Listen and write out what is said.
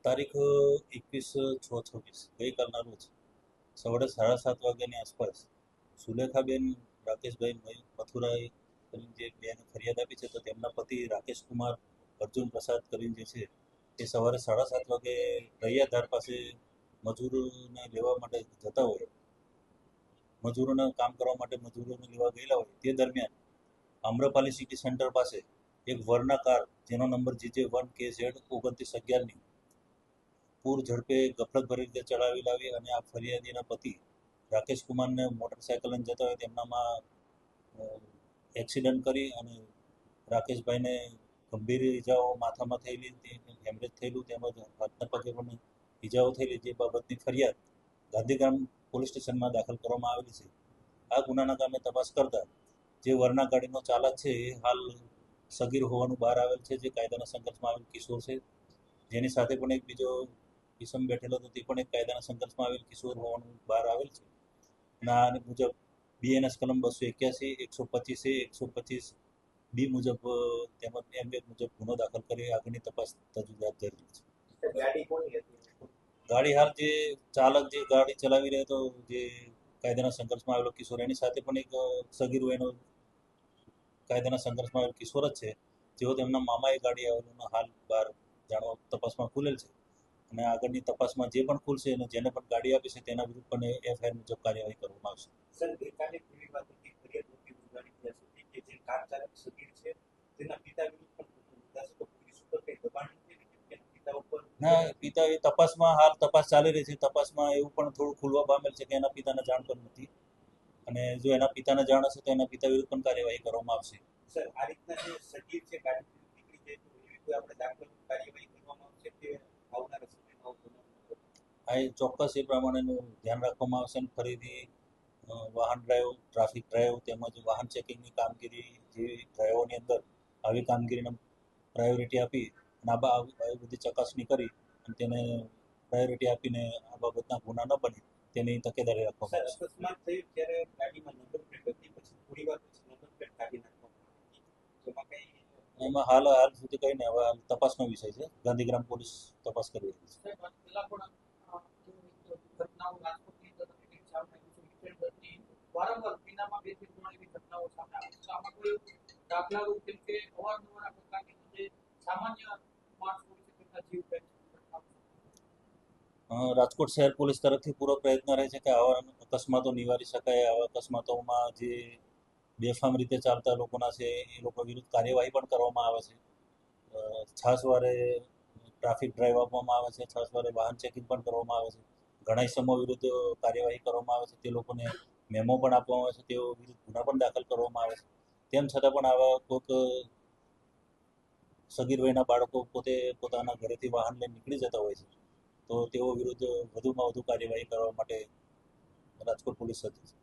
તારીખ 21/6/26 ગઈકાલના રોજ સવારે 7:30 વાગ્યાની આસપાસ સુલેખાબેન રાકેશભાઈ મથુરાએ કરીને જે બેન ફરિયાદ આપી છે, તો તેમના પતિ રાકેશ કુમાર અર્જુન પ્રસાદ કરીને જે છે તે સવારે 7:30 વાગે રૈયાધાર પાસે મજૂરોને લેવા માટે જતા હોય, મજૂરોને કામ કરવા માટે મજૂરોને લેવા ગયેલા હોય તે દરમિયાન આમ્રપાલી સિટી સેન્ટર પાસે એક વરના કાર જેનો નંબર GJ1KZ 2911ની પૂર ઝડપે ગફલત ભરી રીતે ચડાવી લાવી અને આ ફરિયાદીના પતિ રાકેશ કુમારને મોટરસાયકલ લઈને જતા હોય તેમનામાં એક્સિડન્ટ કરી અને રાકેશભાઈને ગંભીર ઈજાઓ માથામાં થયેલી, હેમરેજ થયેલું તેમજ હાથના પગે પણ ઈજાઓ થયેલી, જે બાબતની ફરિયાદ ગાંધીગ્રામ પોલીસ સ્ટેશનમાં દાખલ કરવામાં આવેલી છે. આ ગુનાના કામે તપાસ કરતા જે વરના ગાડીનો ચાલક છે એ હાલ સગીર હોવાનું બહાર આવેલ છે, જે કાયદાના સંઘર્ષમાં આવેલ કિશોર છે. જેની સાથે પણ એક બીજો કિસમ બેઠેલો હતો, તે પણ એક કાયદાના સંઘર્ષમાં આવેલ કિશોર હોવાનું બહાર આવેલ છે. અને આ મુજબ BNS કલમ 281, 125A, 125B મુજબ તેમજ M1 મુજબ ગુનો દાખલ કરી આગળની તપાસ તજવીજ હાથ ધરેલી છે. ગાડી હાલ જે ચાલક જે ગાડી ચલાવી રહ્યો હતો, જે કાયદાના સંઘર્ષમાં આવેલો કિશોર, એની સાથે પણ એક સગીર વયનો કાયદાના સંઘર્ષમાં આવેલો કિશોર જ છે, જેઓ તેમના મામાએ ગાડી આવેલું હાલ બહાર જાણવા તપાસમાં ખુલેલ છે. અને આગળની તપાસમાં જે પણ ખુલશે અને જેને પણ ગાડી આપી છે તેના વિરુદ્ધ પણ FIR મુજબ કાર્યવાહી કરવામાં આવશે. સર, ગઈકાલે કેવી વાત હતી ફરિયાદ નોંધી ગુનાની ત્યાં સુધી કે જે કાર ચાલક સગીર છે તેના પિતા વિરુદ્ધ પણ મુદ્દાસ તો પોલીસ ઉપર કઈ દબાણ નથી કે પિતા ઉપર ના, પિતા એ તપાસમાં હાલ તપાસ ચાલી રહી છે. તપાસમાં એવું પણ થોડું ખુલવા પામેલ છે કે એના પિતાને જાણ પણ નથી, અને જો એના પિતાને જાણ હશે તો એના પિતા વિરુદ્ધ પણ કાર્યવાહી કરવામાં આવશે. સર, આ રીતના જે સગીર છે ગાડી નીકળી જાય તો એવી કોઈ આપણે દાખલ કાર્યવાહી કરવામાં આવશે કે આવનારા સમયમાં આ ચોક્કસ એ પ્રમાણેનું ધ્યાન રાખવામાં આવશે અને ફરીથી વાહન ડ્રાઈવ, ટ્રાફિક ડ્રાઈવ તેમજ વાહન ચેકિંગની કામગીરી જેવી ડ્રાઈવોની અંદર આવી કામગીરીને પ્રાયોરિટી આપી અને આવી બધી ચકાસણી કરી અને તેને પ્રાયોરિટી આપીને આ બાબતના ગુના ન બને તેની તકેદારી રાખવામાં આવશે. અકસ્માત થયું ત્યારે ગાડીમાં નંબર પ્લેટ હતી, પછી થોડી વાર પછી નંબર પ્લેટ કાઢી નાખવામાં આવી, જેમાં કઈ એમાં હાલ સુધી કઈ નહીં, હવે તપાસનો વિષય છે. ગાંધીગ્રામ પોલીસ તપાસ કરી રહી છે. વારંવાર મહિનામાં 2-3 એવી ઘટનાઓ સામે આવે છે. આમાં કોઈ દાખલારૂપ જેમ કે અવારનવાર આ પ્રકારની જે સામાન્ય માણસ હોય છે તેમના જીવ રાજકોટ શહેર પોલીસ તરફથી પૂરો પ્રયત્ન રહે છે કે આવા અકસ્માતો નિવારી શકાય. આવા અકસ્માતોમાં જે બેફામ રીતે ચાલતા લોકોના છે એ લોકો વિરુદ્ધ કાર્યવાહી પણ કરવામાં આવે છે. છાસવારે ટ્રાફિક ડ્રાઈવ આપવામાં આવે છે, છાસવારે વાહન ચેકિંગ પણ કરવામાં આવે છે. ઘણા ઇસમો વિરુદ્ધ કાર્યવાહી કરવામાં આવે છે, તે લોકોને મેમો પણ આપવામાં આવે છે, તેઓ વિરુદ્ધ ગુના પણ દાખલ કરવામાં આવે છે. તેમ છતાં પણ આવા કોઈક સગીર વયના બાળકો પોતે પોતાના ઘરેથી વાહન લઈને નીકળી જતા હોય છે, તો તેઓ વિરુદ્ધ વધુમાં વધુ કાર્યવાહી કરવા માટે રાજકોટ પોલીસ સજ્જ છે.